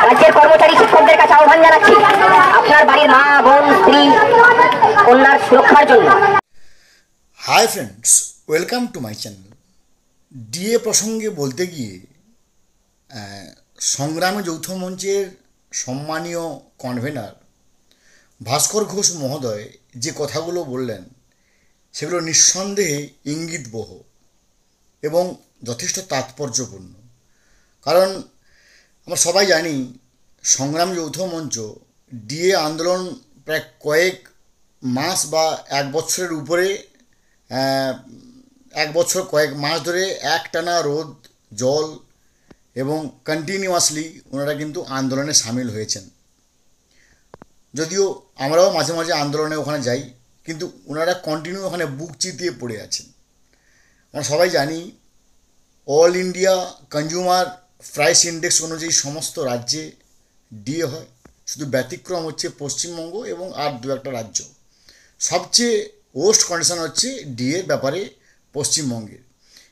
রাজ্যের কর্মচারী শিক্ষকদের কাছে আহ্বান জানাচ্ছি আপনার বাড়ির মা বোন স্ত্রী কন্যার সুরক্ষার জন্য। Hi friends, welcome to my channel. DA প্রসঙ্গে বলতে গিয়ে সংগ্রামী যৌথ মঞ্চের সম্মানীয় কনভেনার ভাস্কর ঘোষ মহোদয় যে কথাগুলো বললেন সেগুলো নিঃসন্দেহে ইঙ্গিতবহ এবং যথেষ্ট তাৎপর্যপূর্ণ। কারণ আমরা সবাই জানি সংগ্রাম যৌথ মঞ্চ ডিএ আন্দোলন প্রায় কয়েক মাস বা এক বছরের উপরে এক বছর কয়েক মাস ধরে একটানা রোদ জল এবং কন্টিনিউয়াসলি ওনারা কিন্তু আন্দোলনে সামিল হয়েছেন। যদিও আমরাও মাঝে মাঝে আন্দোলনে ওখানে যাই, কিন্তু ওনারা কন্টিনিউ ওখানে বুক চিতিয়ে পড়ে আছেন। আমরা সবাই জানি all India consumer price index অনুযায়ী সমস্ত রাজ্যে ডিএ হয়, শুধু ব্যতিক্রম হচ্ছে পশ্চিমবঙ্গ এবং আর দু একটা রাজ্য। সবচেয়ে ওয়ার্স্ট কন্ডিশন হচ্ছে ডিএর ব্যাপারে পশ্চিমবঙ্গের,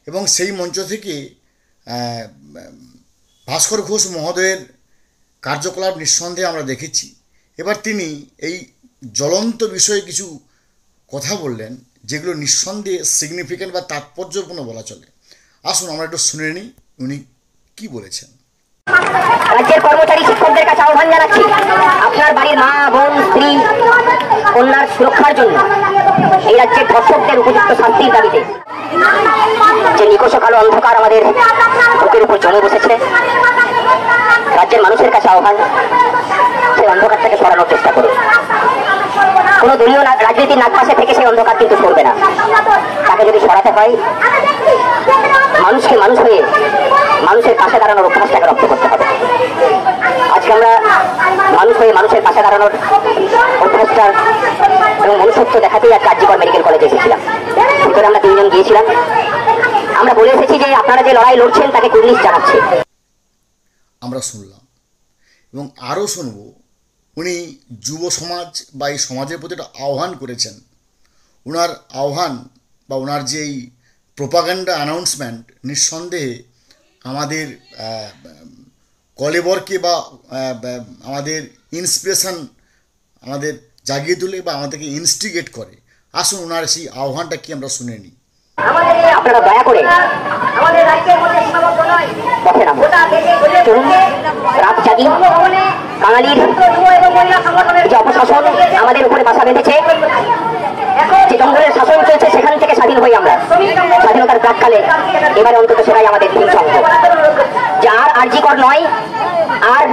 এবং সেই মঞ্চ থেকে ভাস্কর ঘোষ মহোদয়ের কার্যকলাপ নিঃসন্দেহে আমরা দেখেছি। এবার তিনি এই জ্বলন্ত বিষয়ে কিছু কথা বললেন যেগুলো নিঃসন্দেহে সিগনিফিক্যান্ট বা তাৎপর্যপূর্ণ বলা চলে। আসুন আমরা একটু শুনে নিই উনি কি বলেছেন। রাজ্যের কর্মচারী শিক্ষকদের কাছে আহ্বান জানাচ্ছি আপনার বাড়ির মা বোন স্ত্রী কন্যার সুরক্ষার জন্য এই রাজ্যের ধর্ষকদের উপযুক্ত শাস্তির দাবিতে যে নিকষ কালো অন্ধকার আমাদের বুকের উপর জমে বসেছে, রাজ্যের মানুষের কাছে আহ্বান সেই অন্ধকারটাকে সরানোর চেষ্টা করুন। কোনো দলীয় রাজনীতির নাগপাশে থেকে সেই অন্ধকার কিন্তু সরবে না। তাকে যদি সরাতে হয় মানুষকে মানুষ হয়ে মানুষের পাশে দাঁড়ানোর অভ্যাসটাকে রপ্ত করতে হবে। আজকে আমরা মানুষ হয়ে মানুষের পাশে দাঁড়ানোর অভ্যাসটা এবং মনুষ্যত্ব দেখাতেই আজকে কার্যকর মেডিকেল কলেজে এসেছিলাম। ভিতরে আমরা তিনজন গিয়েছিলাম। আমরা বলে এসেছি যে আপনারা যে লড়াই লড়ছেন তাকে কুর্নিশ জানাচ্ছে। আমরা শুনলাম এবং আরও শুনব উনি যুব সমাজ বা এই সমাজের প্রতি একটা আহ্বান করেছেন। ওনার আহ্বান বা ওনার যে এই প্রোপাগান্ডা অ্যানাউন্সমেন্ট নিঃসন্দেহে আমাদের কলেবরকে বা আমাদের ইন্সপিরেশন আমাদের জাগিয়ে তোলে বা আমাদেরকে ইনস্টিগেট করে। আসুন ওনার সেই আহ্বানটা কি আমরা শুনে নিই। আপনারা দয়া করে আমাদের রাজ্যের মধ্যে সীমাবদ্ধ নয়, পথে নামুন, চলুন, রাত জাগি। বাঙালির যে অপশাসন আমাদের উপরে বাসা বেঁধেছে, যে জঙ্গলের শাসন চলছে, সেখান থেকে স্বাধীন হই আমরা। স্বাধীনতার প্রাককালে এবারে অন্তত সেটাই আমাদের তিন সংঘ, যে আর আরজিকর নয়, আর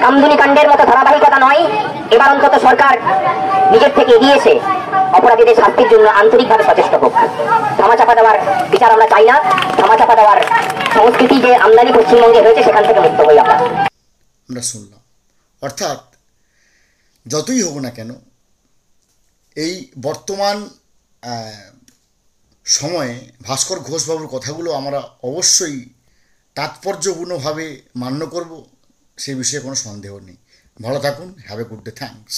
কামদুনি কাণ্ডের মতো ধারাবাহিকতা নয়। এবার অন্তত সরকার নিজের থেকে এগিয়েছে, অপরাধীদের শাস্তির জন্য আন্তরিকভাবে সচেষ্ট হোক। ধামাচাপা দেওয়ার বিচার আমরা চাই না। ধামাচাপা দেওয়ার সংস্কৃতি যে আমদানি পশ্চিমবঙ্গে হয়েছে সেখান থেকে মুক্ত হই আমরা শুনলাম। অর্থাৎ যতই হোক না কেন এই বর্তমান সময়ে ভাস্কর ঘোষবাবুর কথাগুলো আমরা অবশ্যই তাৎপর্যপূর্ণভাবে মান্য করব, সে বিষয়ে কোনো সন্দেহ নেই। ভালো থাকুন, have a good day, thanks.